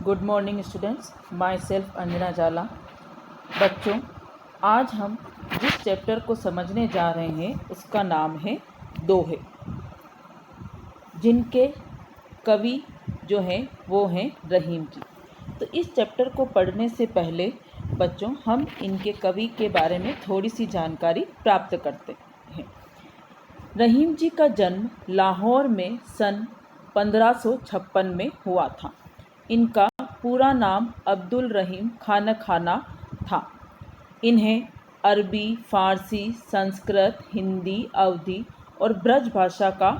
Good morning students, my self Anjana जाला। बच्चों, आज हम जिस चैप्टर को समझने जा रहे हैं उसका नाम है दोहे, जिनके कवि जो हैं वो हैं रहीम जी। तो इस चैप्टर को पढ़ने से पहले बच्चों हम इनके कवि के बारे में थोड़ी सी जानकारी प्राप्त करते हैं। रहीम जी का जन्म लाहौर में सन 1556 में हुआ था। इनका पूरा नाम अब्दुल रहीम खाना था। इन्हें अरबी, फ़ारसी, संस्कृत, हिंदी, अवधी और ब्रज भाषा का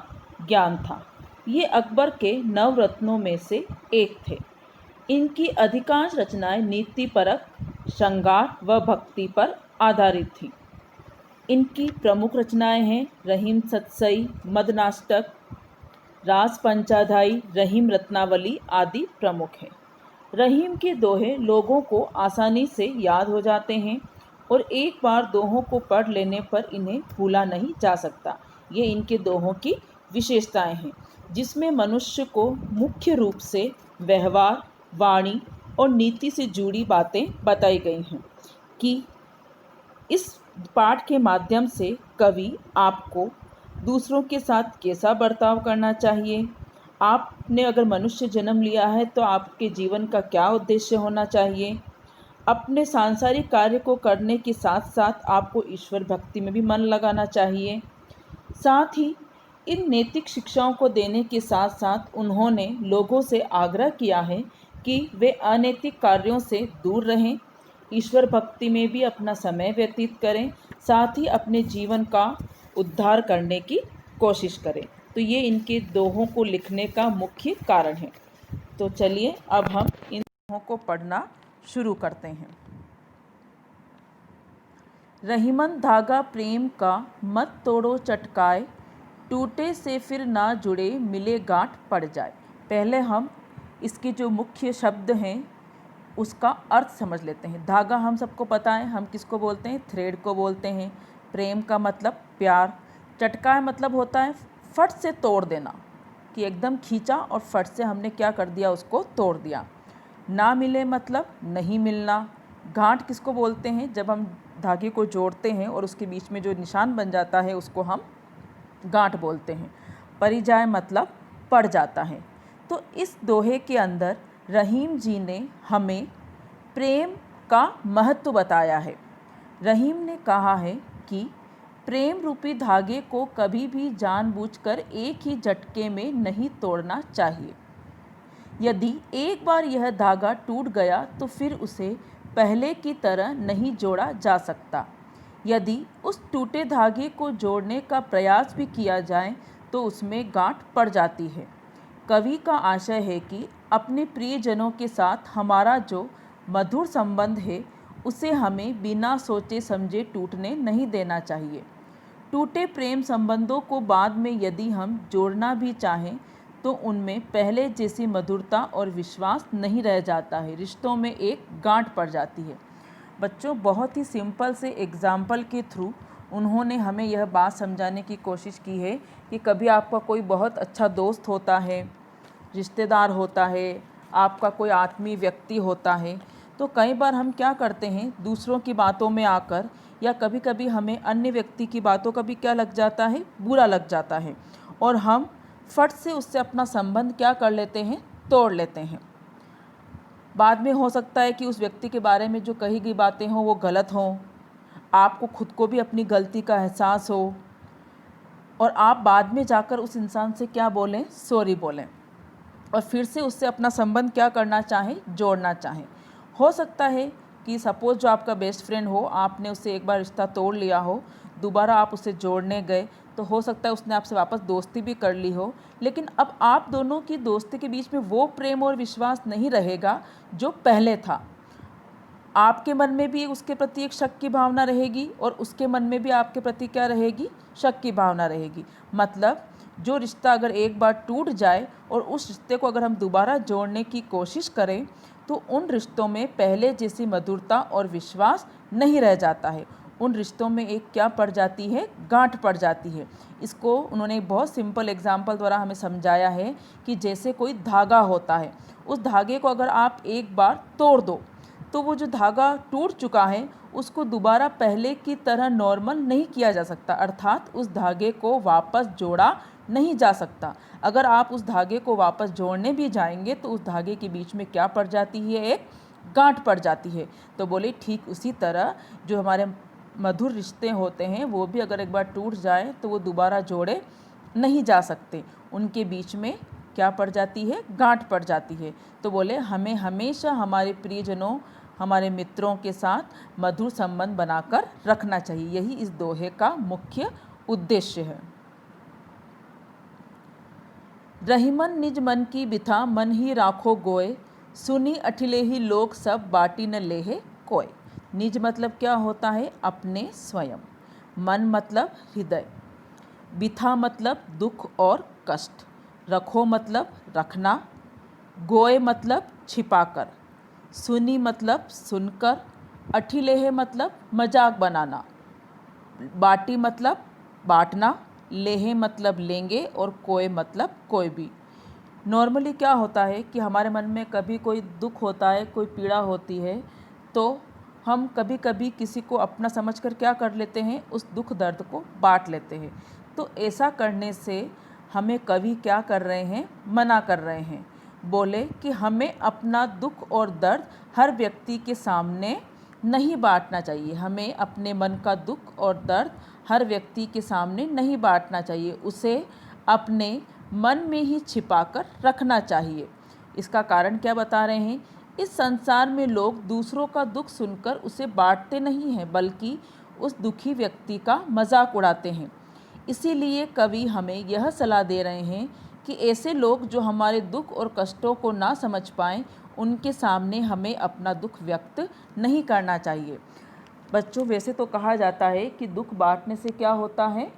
ज्ञान था। ये अकबर के नवरत्नों में से एक थे। इनकी अधिकांश रचनाएं नीतिपरक, श्रृंगार व भक्ति पर आधारित थीं। इनकी प्रमुख रचनाएं हैं रहीम सतसई, मदनाष्टक, रास पंचाध्यायी, रहीम रत्नावली आदि प्रमुख हैं। रहीम के दोहे लोगों को आसानी से याद हो जाते हैं और एक बार दोहों को पढ़ लेने पर इन्हें भूला नहीं जा सकता। ये इनके दोहों की विशेषताएं हैं, जिसमें मनुष्य को मुख्य रूप से व्यवहार, वाणी और नीति से जुड़ी बातें बताई गई हैं कि इस पाठ के माध्यम से कवि आपको दूसरों के साथ कैसा बर्ताव करना चाहिए, आपने अगर मनुष्य जन्म लिया है तो आपके जीवन का क्या उद्देश्य होना चाहिए, अपने सांसारिक कार्य को करने के साथ साथ आपको ईश्वर भक्ति में भी मन लगाना चाहिए। साथ ही इन नैतिक शिक्षाओं को देने के साथ साथ उन्होंने लोगों से आग्रह किया है कि वे अनैतिक कार्यों से दूर रहें, ईश्वर भक्ति में भी अपना समय व्यतीत करें, साथ ही अपने जीवन का उद्धार करने की कोशिश करें। तो ये इनके दोहों को लिखने का मुख्य कारण है। तो चलिए अब हम इन दोहों को पढ़ना शुरू करते हैं। रहीमन धागा प्रेम का मत तोड़ो चटकाए, टूटे से फिर ना जुड़े मिले गांठ पड़ जाए। पहले हम इसके जो मुख्य शब्द हैं उसका अर्थ समझ लेते हैं। धागा हम सबको पता है, हम किसको बोलते हैं? थ्रेड को बोलते हैं। प्रेम का मतलब प्यार। चटकाए मतलब होता है फट से तोड़ देना, कि एकदम खींचा और फट से हमने क्या कर दिया, उसको तोड़ दिया। ना मिले मतलब नहीं मिलना। गांठ किसको बोलते हैं? जब हम धागे को जोड़ते हैं और उसके बीच में जो निशान बन जाता है उसको हम गांठ बोलते हैं। पड़ जाए मतलब पड़ जाता है। तो इस दोहे के अंदर रहीम जी ने हमें प्रेम का महत्व बताया है। रहीम ने कहा है कि प्रेम रूपी धागे को कभी भी जानबूझकर एक ही झटके में नहीं तोड़ना चाहिए। यदि एक बार यह धागा टूट गया तो फिर उसे पहले की तरह नहीं जोड़ा जा सकता। यदि उस टूटे धागे को जोड़ने का प्रयास भी किया जाए तो उसमें गांठ पड़ जाती है। कवि का आशय है कि अपने प्रियजनों के साथ हमारा जो मधुर संबंध है उसे हमें बिना सोचे समझे टूटने नहीं देना चाहिए। टूटे प्रेम संबंधों को बाद में यदि हम जोड़ना भी चाहें तो उनमें पहले जैसी मधुरता और विश्वास नहीं रह जाता है, रिश्तों में एक गांठ पड़ जाती है। बच्चों, बहुत ही सिंपल से एग्जाम्पल के थ्रू उन्होंने हमें यह बात समझाने की कोशिश की है कि कभी आपका कोई बहुत अच्छा दोस्त होता है, रिश्तेदार होता है, आपका कोई आत्मीय व्यक्ति होता है, तो कई बार हम क्या करते हैं, दूसरों की बातों में आकर या कभी कभी हमें अन्य व्यक्ति की बातों का भी क्या लग जाता है, बुरा लग जाता है, और हम फट से उससे अपना संबंध क्या कर लेते हैं, तोड़ लेते हैं। बाद में हो सकता है कि उस व्यक्ति के बारे में जो कही गई बातें हों वो गलत हों, आपको खुद को भी अपनी गलती का एहसास हो और आप बाद में जाकर उस इंसान से क्या बोलें, सॉरी बोलें और फिर से उससे अपना संबंध क्या करना चाहें, जोड़ना चाहें। हो सकता है कि सपोज़ जो आपका बेस्ट फ्रेंड हो, आपने उससे एक बार रिश्ता तोड़ लिया हो, दोबारा आप उसे जोड़ने गए तो हो सकता है उसने आपसे वापस दोस्ती भी कर ली हो, लेकिन अब आप दोनों की दोस्ती के बीच में वो प्रेम और विश्वास नहीं रहेगा जो पहले था। आपके मन में भी उसके प्रति एक शक की भावना रहेगी और उसके मन में भी आपके प्रति क्या रहेगी, शक की भावना रहेगी। मतलब जो रिश्ता अगर एक बार टूट जाए और उस रिश्ते को अगर हम दोबारा जोड़ने की कोशिश करें तो उन रिश्तों में पहले जैसी मधुरता और विश्वास नहीं रह जाता है। उन रिश्तों में एक क्या पड़ जाती है, गांठ पड़ जाती है। इसको उन्होंने बहुत सिंपल एग्जाम्पल द्वारा हमें समझाया है कि जैसे कोई धागा होता है, उस धागे को अगर आप एक बार तोड़ दो तो वो जो धागा टूट चुका है उसको दोबारा पहले की तरह नॉर्मल नहीं किया जा सकता, अर्थात उस धागे को वापस जोड़ा नहीं जा सकता। अगर आप उस धागे को वापस जोड़ने भी जाएंगे तो उस धागे के बीच में क्या पड़ जाती है, एक गांठ पड़ जाती है। तो बोले ठीक उसी तरह जो हमारे मधुर रिश्ते होते हैं वो भी अगर एक बार टूट जाए तो वो दोबारा जोड़े नहीं जा सकते, उनके बीच में क्या पड़ जाती है, गांठ पड़ जाती है। तो बोले हमें हमेशा हमारे प्रियजनों, हमारे मित्रों के साथ मधुर संबंध बनाकर रखना चाहिए। यही इस दोहे का मुख्य उद्देश्य है। रहीमन निज मन की बिथा मन ही राखो गोय, सुनी अठिले ही लोग सब बाटी न लेहे कोय। निज मतलब क्या होता है, अपने स्वयं। मन मतलब हृदय। बिथा मतलब दुख और कष्ट। रखो मतलब रखना। गोय मतलब छिपाकर। सुनी मतलब सुनकर। अठिलेह मतलब मजाक बनाना। बाटी मतलब बांटना। लेहे मतलब लेंगे और कोय मतलब कोई भी। नॉर्मली क्या होता है कि हमारे मन में कभी कोई दुख होता है, कोई पीड़ा होती है, तो हम कभी कभी किसी को अपना समझकर क्या कर लेते हैं, उस दुख दर्द को बांट लेते हैं। तो ऐसा करने से हमें कवि क्या कर रहे हैं, मना कर रहे हैं। बोले कि हमें अपना दुख और दर्द हर व्यक्ति के सामने नहीं बांटना चाहिए। हमें अपने मन का दुख और दर्द हर व्यक्ति के सामने नहीं बांटना चाहिए, उसे अपने मन में ही छिपाकर रखना चाहिए। इसका कारण क्या बता रहे हैं, इस संसार में लोग दूसरों का दुख सुनकर उसे बांटते नहीं हैं, बल्कि उस दुखी व्यक्ति का मजाक उड़ाते हैं। इसीलिए कवि हमें यह सलाह दे रहे हैं कि ऐसे लोग जो हमारे दुख और कष्टों को ना समझ पाएं, उनके सामने हमें अपना दुख व्यक्त नहीं करना चाहिए। बच्चों, वैसे तो कहा जाता है कि दुख बांटने से क्या होता है,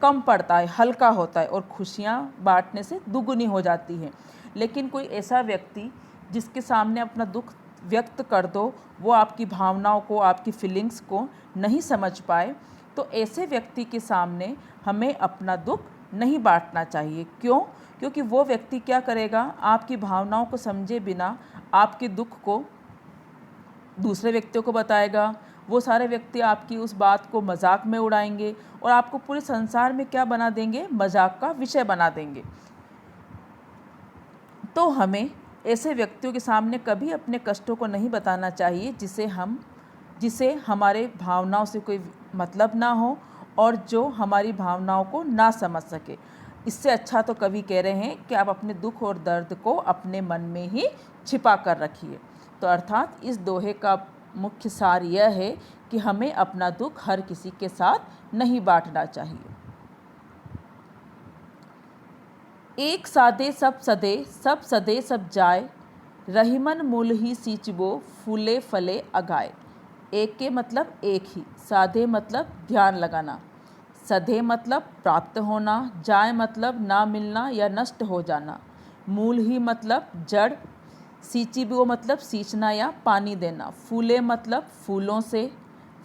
कम पड़ता है, हल्का होता है, और खुशियाँ बांटने से दुगुनी हो जाती हैं। लेकिन कोई ऐसा व्यक्ति जिसके सामने अपना दुख व्यक्त कर दो, वो आपकी भावनाओं को, आपकी फीलिंग्स को नहीं समझ पाए, तो ऐसे व्यक्ति के सामने हमें अपना दुख नहीं बांटना चाहिए। क्यों? क्योंकि वो व्यक्ति क्या करेगा, आपकी भावनाओं को समझे बिना आपके दुख को दूसरे व्यक्तियों को बताएगा। वो सारे व्यक्ति आपकी उस बात को मजाक में उड़ाएंगे और आपको पूरे संसार में क्या बना देंगे, मजाक का विषय बना देंगे। तो हमें ऐसे व्यक्तियों के सामने कभी अपने कष्टों को नहीं बताना चाहिए जिसे हमारे भावनाओं से कोई मतलब ना हो और जो हमारी भावनाओं को ना समझ सके। इससे अच्छा तो कवि कह रहे हैं कि आप अपने दुख और दर्द को अपने मन में ही छिपा कर रखिए। तो अर्थात इस दोहे का मुख्य सार यह है कि हमें अपना दुख हर किसी के साथ नहीं बांटना चाहिए। एक सादे सब सदे, सब सदे सब जाए, रहीमन मूल ही सींचबो, फूले फले अगाए। एक के मतलब एक ही, साधे मतलब ध्यान लगाना, सधे मतलब प्राप्त होना, जाए मतलब ना मिलना या नष्ट हो जाना, मूल ही मतलब जड़, सींचिबो मतलब सींचना या पानी देना, फूले मतलब फूलों से,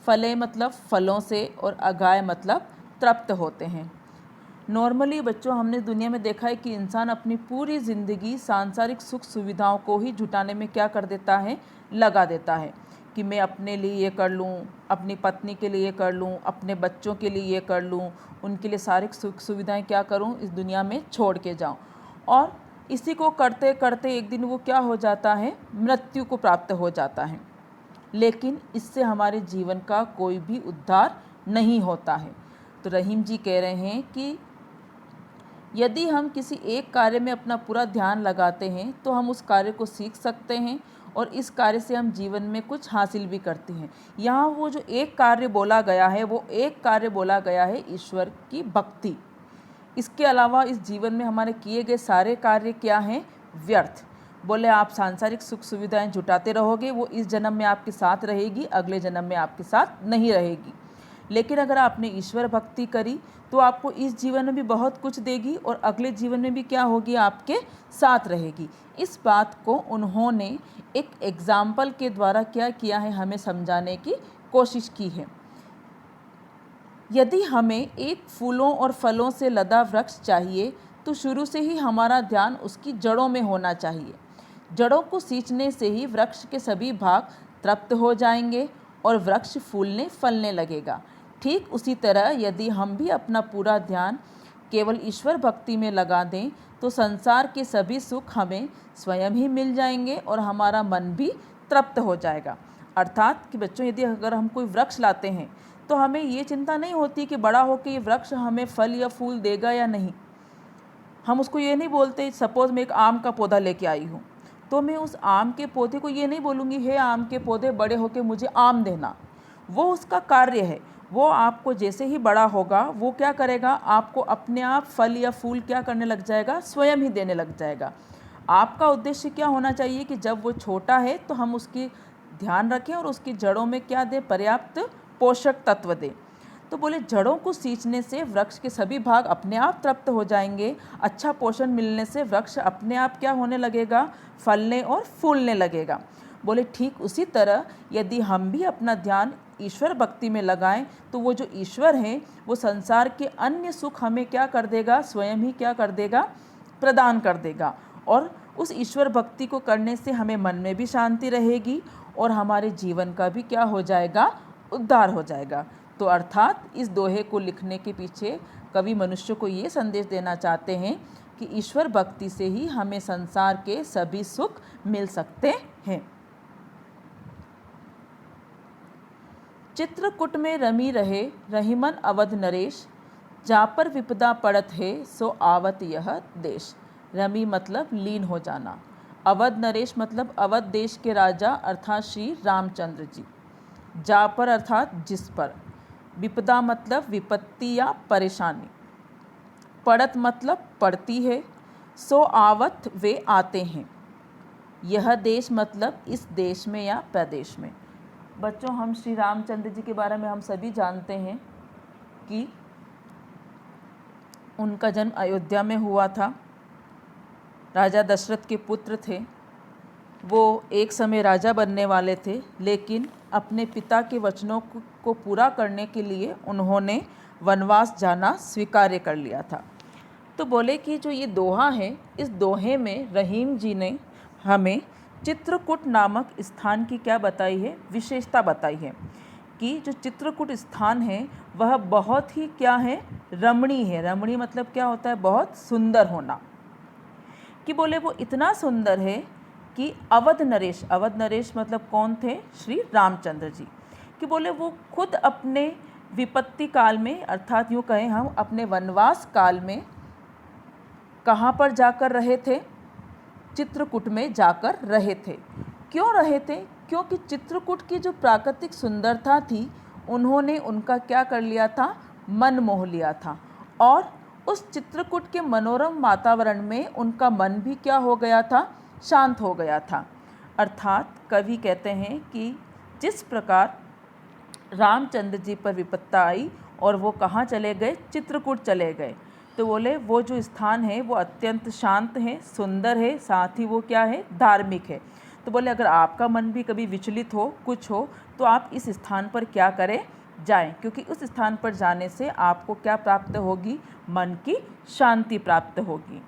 फले मतलब फलों से, और अगाए मतलब तृप्त होते हैं। नॉर्मली बच्चों, हमने दुनिया में देखा है कि इंसान अपनी पूरी ज़िंदगी सांसारिक सुख सुविधाओं को ही जुटाने में क्या कर देता है, लगा देता है कि मैं अपने लिए ये कर लूँ, अपनी पत्नी के लिए ये कर लूँ, अपने बच्चों के लिए ये कर लूँ, उनके लिए सारी सुख सुविधाएं क्या करूँ, इस दुनिया में छोड़ के जाऊँ। और इसी को करते करते एक दिन वो क्या हो जाता है, मृत्यु को प्राप्त हो जाता है। लेकिन इससे हमारे जीवन का कोई भी उद्धार नहीं होता है। तो रहीम जी कह रहे हैं कि यदि हम किसी एक कार्य में अपना पूरा ध्यान लगाते हैं तो हम उस कार्य को सीख सकते हैं और इस कार्य से हम जीवन में कुछ हासिल भी करते हैं। यहाँ वो जो एक कार्य बोला गया है, वो एक कार्य बोला गया है ईश्वर की भक्ति। इसके अलावा इस जीवन में हमारे किए गए सारे कार्य क्या हैं, व्यर्थ। बोले आप सांसारिक सुख सुविधाएं जुटाते रहोगे, वो इस जन्म में आपके साथ रहेगी, अगले जन्म में आपके साथ नहीं रहेगी। लेकिन अगर आपने ईश्वर भक्ति करी तो आपको इस जीवन में भी बहुत कुछ देगी और अगले जीवन में भी क्या होगी, आपके साथ रहेगी। इस बात को उन्होंने एक एग्जाम्पल के द्वारा क्या किया है, हमें समझाने की कोशिश की है। यदि हमें एक फूलों और फलों से लदा वृक्ष चाहिए तो शुरू से ही हमारा ध्यान उसकी जड़ों में होना चाहिए। जड़ों को सींचने से ही वृक्ष के सभी भाग तृप्त हो जाएंगे और वृक्ष फूलने फलने लगेगा। ठीक उसी तरह यदि हम भी अपना पूरा ध्यान केवल ईश्वर भक्ति में लगा दें तो संसार के सभी सुख हमें स्वयं ही मिल जाएंगे और हमारा मन भी तृप्त हो जाएगा। अर्थात कि बच्चों, यदि अगर हम कोई वृक्ष लाते हैं तो हमें ये चिंता नहीं होती कि बड़ा होकर ये वृक्ष हमें फल या फूल देगा या नहीं। हम उसको ये नहीं बोलते, सपोज़ मैं एक आम का पौधा लेके आई हूँ तो मैं उस आम के पौधे को ये नहीं बोलूँगी हे आम के पौधे बड़े होकर मुझे आम देना। वो उसका कार्य है, वो आपको जैसे ही बड़ा होगा वो क्या करेगा, आपको अपने आप फल या फूल क्या करने लग जाएगा, स्वयं ही देने लग जाएगा। आपका उद्देश्य क्या होना चाहिए कि जब वो छोटा है तो हम उसकी ध्यान रखें और उसकी जड़ों में क्या दें, पर्याप्त पोषक तत्व दें। तो बोले जड़ों को सींचने से वृक्ष के सभी भाग अपने आप तृप्त हो जाएंगे। अच्छा पोषण मिलने से वृक्ष अपने आप क्या होने लगेगा, फलने और फूलने लगेगा। बोले ठीक उसी तरह यदि हम भी अपना ध्यान ईश्वर भक्ति में लगाएं तो वो जो ईश्वर हैं वो संसार के अन्य सुख हमें क्या कर देगा, स्वयं ही क्या कर देगा, प्रदान कर देगा। और उस ईश्वर भक्ति को करने से हमें मन में भी शांति रहेगी और हमारे जीवन का भी क्या हो जाएगा, उद्धार हो जाएगा। तो अर्थात इस दोहे को लिखने के पीछे कवि मनुष्य को ये संदेश देना चाहते हैं कि ईश्वर भक्ति से ही हमें संसार के सभी सुख मिल सकते हैं। चित्रकूट में रमी रहे रहीमन अवध नरेश, जा पर विपदा पड़त है सो आवत यह देश। रमी मतलब लीन हो जाना, अवध नरेश मतलब अवध देश के राजा अर्थात श्री रामचंद्र जी। जा पर अर्थात जिस पर, विपदा मतलब विपत्ति या परेशानी, पड़त मतलब पड़ती है, सो आवत वे आते हैं, यह देश मतलब इस देश में या प्रदेश में। बच्चों, हम श्री रामचंद्र जी के बारे में हम सभी जानते हैं कि उनका जन्म अयोध्या में हुआ था। राजा दशरथ के पुत्र थे। वो एक समय राजा बनने वाले थे, लेकिन अपने पिता के वचनों को पूरा करने के लिए उन्होंने वनवास जाना स्वीकार्य कर लिया था। तो बोले कि जो ये दोहा है, इस दोहे में रहीम जी ने हमें चित्रकूट नामक स्थान की क्या बताई है, विशेषता बताई है कि जो चित्रकूट स्थान है वह बहुत ही क्या है, रमणीय है। रमणीय मतलब क्या होता है, बहुत सुंदर होना। कि बोले वो इतना सुंदर है कि अवध नरेश मतलब कौन थे, श्री रामचंद्र जी। कि बोले वो खुद अपने विपत्ति काल में, अर्थात यूँ कहें हम अपने वनवास काल में कहाँ पर जाकर रहे थे, चित्रकूट में जाकर रहे थे। क्यों रहे थे? क्योंकि चित्रकूट की जो प्राकृतिक सुंदरता थी उन्होंने उनका क्या कर लिया था, मन मोह लिया था। और उस चित्रकूट के मनोरम वातावरण में उनका मन भी क्या हो गया था, शांत हो गया था। अर्थात कवि कहते हैं कि जिस प्रकार रामचंद्र जी पर विपत्ता आई और वो कहाँ चले गए, चित्रकूट चले गए। तो बोले वो जो स्थान है वो अत्यंत शांत है, सुंदर है, साथ ही वो क्या है, धार्मिक है। तो बोले अगर आपका मन भी कभी विचलित हो, कुछ हो, तो आप इस स्थान पर क्या करें, जाएं, क्योंकि उस स्थान पर जाने से आपको क्या प्राप्त होगी, मन की शांति प्राप्त होगी।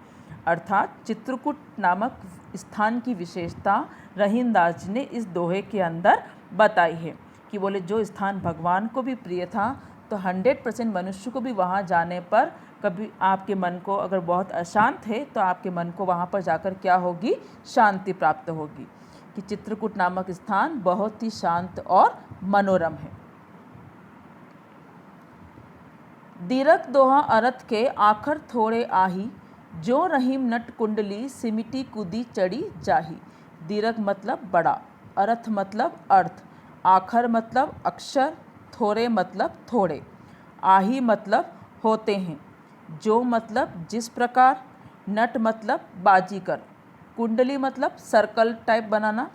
अर्थात चित्रकूट नामक स्थान की विशेषता रहीमदास जी ने इस दोहे के अंदर बताई है कि बोले जो स्थान भगवान को भी प्रिय था तो 100% मनुष्य को भी वहाँ जाने पर, कभी आपके मन को अगर बहुत अशांत है तो आपके मन को वहाँ पर जाकर क्या होगी, शांति प्राप्त होगी। कि चित्रकूट नामक स्थान बहुत ही शांत और मनोरम है। दीरक दोहा अर्थ के आखर थोड़े आही, जो रहीम नट कुंडली सिमिटी कूदी चढ़ी जाही। दीरक मतलब बड़ा, अर्थ मतलब अर्थ, आखर मतलब अक्षर, थोड़े मतलब थोड़े, आही मतलब होते हैं, जो मतलब जिस प्रकार, नट मतलब बाजीकर, कुंडली मतलब सर्कल टाइप बनाना,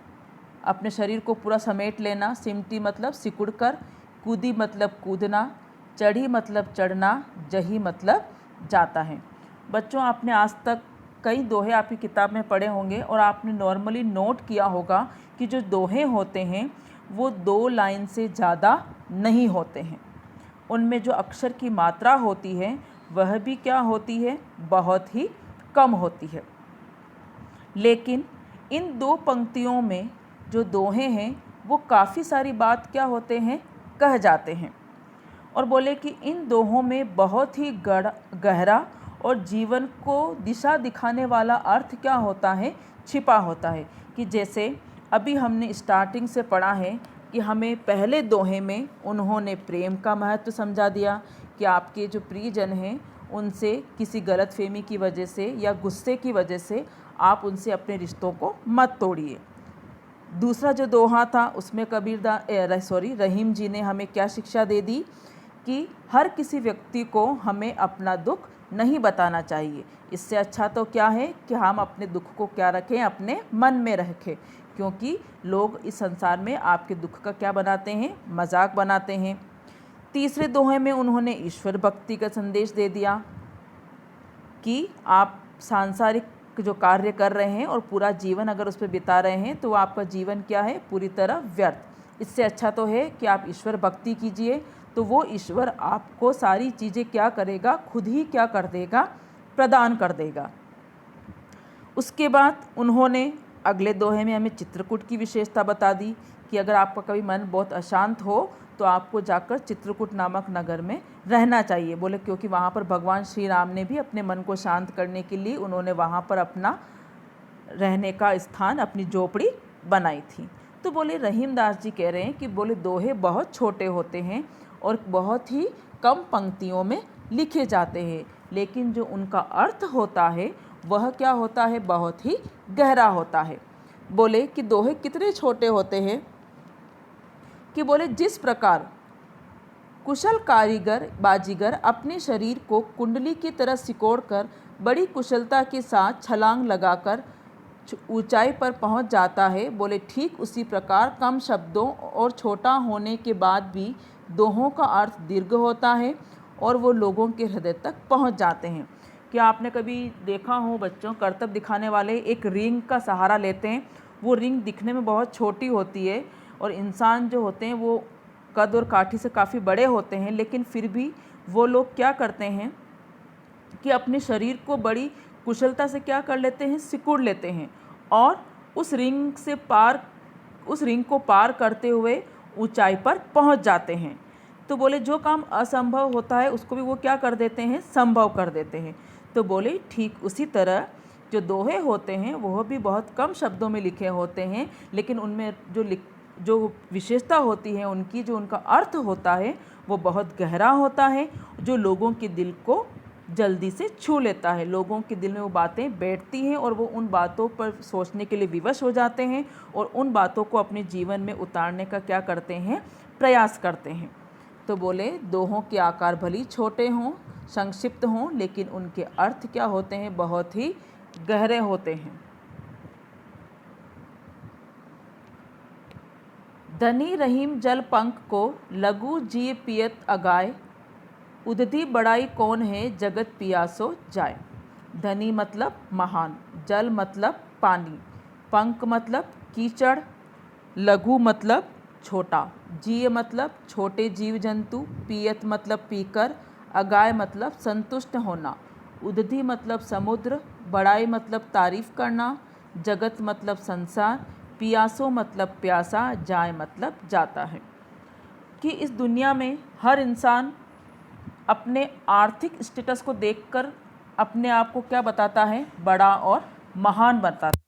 अपने शरीर को पूरा समेट लेना, सिमटी मतलब सिकुड़ कर, कूदी मतलब कूदना, चढ़ी मतलब चढ़ना, जही मतलब जाता है। बच्चों, आपने आज तक कई दोहे आपकी किताब में पढ़े होंगे और आपने नॉर्मली नोट किया होगा कि जो दोहे होते हैं वो 2 लाइन से ज़्यादा नहीं होते हैं। उनमें जो अक्षर की मात्रा होती है वह भी क्या होती है, बहुत ही कम होती है। लेकिन इन दो पंक्तियों में जो दोहे हैं वो काफ़ी सारी बात क्या होते हैं, कह जाते हैं। और बोले कि इन दोहों में बहुत ही गहरा और जीवन को दिशा दिखाने वाला अर्थ क्या होता है, छिपा होता है। कि जैसे अभी हमने स्टार्टिंग से पढ़ा है कि हमें पहले दोहे में उन्होंने प्रेम का महत्व समझा दिया कि आपके जो प्रियजन हैं उनसे किसी गलतफहमी की वजह से या गुस्से की वजह से आप उनसे अपने रिश्तों को मत तोड़िए। दूसरा जो दोहा था उसमें रहीम जी ने हमें क्या शिक्षा दे दी कि हर किसी व्यक्ति को हमें अपना दुख नहीं बताना चाहिए। इससे अच्छा तो क्या है कि हम अपने दुख को क्या रखें, अपने मन में रखें, क्योंकि लोग इस संसार में आपके दुख का क्या बनाते हैं, मजाक बनाते हैं। तीसरे दोहे में उन्होंने ईश्वर भक्ति का संदेश दे दिया कि आप सांसारिक जो कार्य कर रहे हैं और पूरा जीवन अगर उस पर बिता रहे हैं तो आपका जीवन क्या है, पूरी तरह व्यर्थ। इससे अच्छा तो है कि आप ईश्वर भक्ति कीजिए, तो वो ईश्वर आपको सारी चीज़ें क्या करेगा, खुद ही क्या कर देगा, प्रदान कर देगा। उसके बाद उन्होंने अगले दोहे में हमें चित्रकूट की विशेषता बता दी कि अगर आपका कभी मन बहुत अशांत हो तो आपको जाकर चित्रकूट नामक नगर में रहना चाहिए। बोले क्योंकि वहाँ पर भगवान श्री राम ने भी अपने मन को शांत करने के लिए उन्होंने वहाँ पर अपना रहने का स्थान, अपनी झोपड़ी बनाई थी। तो बोले रहीमदास जी कह रहे हैं कि बोले दोहे बहुत छोटे होते हैं और बहुत ही कम पंक्तियों में लिखे जाते हैं, लेकिन जो उनका अर्थ होता है वह क्या होता है, बहुत ही गहरा होता है। बोले कि दोहे कितने छोटे होते हैं कि बोले जिस प्रकार कुशल कारीगर बाजीगर अपने शरीर को कुंडली की तरह सिकोड़कर बड़ी कुशलता के साथ छलांग लगाकर ऊंचाई पर पहुंच जाता है, बोले ठीक उसी प्रकार कम शब्दों और छोटा होने के बाद भी दोहों का अर्थ दीर्घ होता है और वो लोगों के हृदय तक पहुंच जाते हैं। क्या आपने कभी देखा हो बच्चों, करतब दिखाने वाले एक रिंग का सहारा लेते हैं। वो रिंग दिखने में बहुत छोटी होती है और इंसान जो होते हैं वो कद और काठी से काफ़ी बड़े होते हैं, लेकिन फिर भी वो लोग क्या करते हैं कि अपने शरीर को बड़ी कुशलता से क्या कर लेते हैं, सिकुड़ लेते हैं और उस रिंग को पार करते हुए ऊंचाई पर पहुंच जाते हैं। तो बोले जो काम असंभव होता है उसको भी वो क्या कर देते हैं, संभव कर देते हैं। तो बोले ठीक उसी तरह जो दोहे होते हैं वह भी बहुत कम शब्दों में लिखे होते हैं, लेकिन उनमें जो विशेषता होती है उनकी, जो उनका अर्थ होता है वो बहुत गहरा होता है, जो लोगों के दिल को जल्दी से छू लेता है। लोगों के दिल में वो बातें बैठती हैं और वो उन बातों पर सोचने के लिए विवश हो जाते हैं और उन बातों को अपने जीवन में उतारने का क्या करते हैं, प्रयास करते हैं। तो बोले दोहों के आकार भली छोटे हों, संक्षिप्त हों, लेकिन उनके अर्थ क्या होते हैं, बहुत ही गहरे होते हैं। धनी रहीम जल पंख को लघु जी पियत अगाय, उदधि बड़ाई कौन है जगत पियासो जाए। धनी मतलब महान, जल मतलब पानी, पंख मतलब कीचड़, लघु मतलब छोटा, जीव मतलब छोटे जीव जंतु, पियत मतलब पीकर, अगाय मतलब संतुष्ट होना, उदधि मतलब समुद्र, बड़ाई मतलब तारीफ करना, जगत मतलब संसार, पियासो मतलब प्यासा, जाए मतलब जाता है। कि इस दुनिया में हर इंसान अपने आर्थिक स्टेटस को देखकर अपने आप को क्या बताता है, बड़ा और महान बताता है।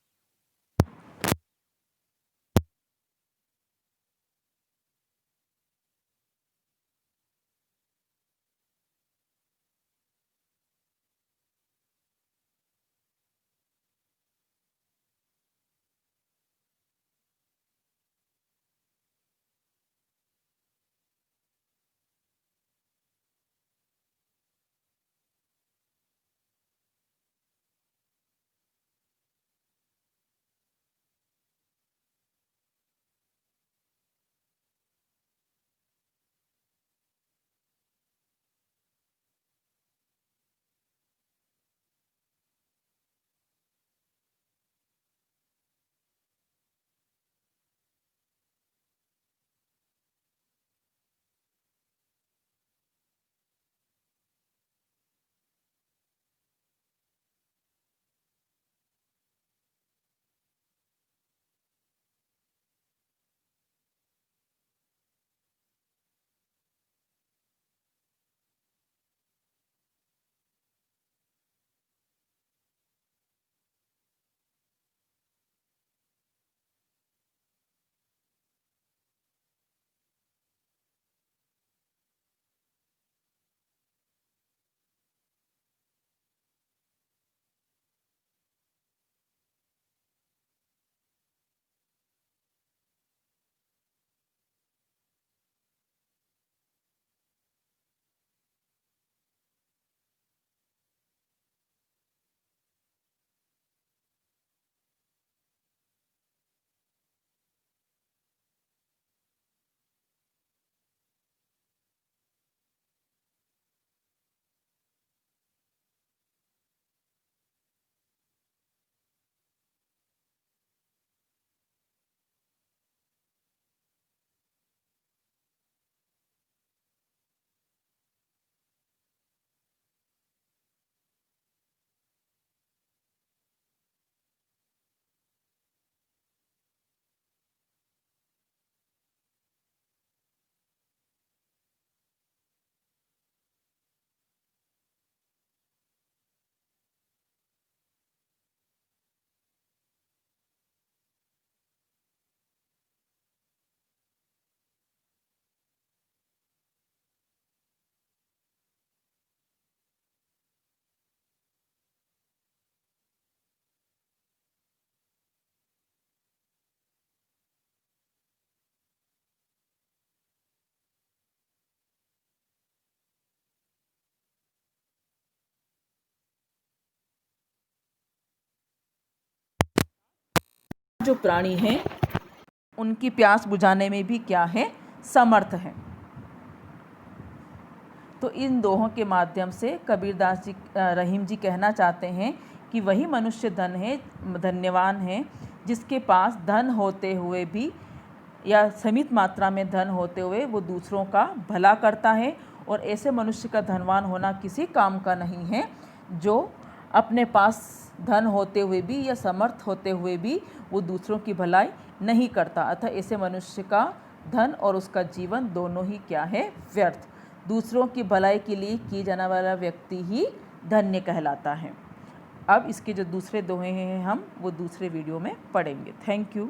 जो प्राणी हैं उनकी प्यास बुझाने में भी क्या है, समर्थ हैं। तो इन दोहों के माध्यम से कबीरदास जी, रहीम जी कहना चाहते हैं कि वही मनुष्य धन्यवान है जिसके पास धन होते हुए भी या सीमित मात्रा में धन होते हुए वो दूसरों का भला करता है। और ऐसे मनुष्य का धनवान होना किसी काम का नहीं है जो अपने पास धन होते हुए भी या समर्थ होते हुए भी वो दूसरों की भलाई नहीं करता। अतः ऐसे मनुष्य का धन और उसका जीवन दोनों ही क्या है, व्यर्थ। दूसरों की भलाई के लिए किए जाने वाला व्यक्ति ही धन्य कहलाता है। अब इसके जो दूसरे दोहे हैं हम वो दूसरे वीडियो में पढ़ेंगे। Thank you.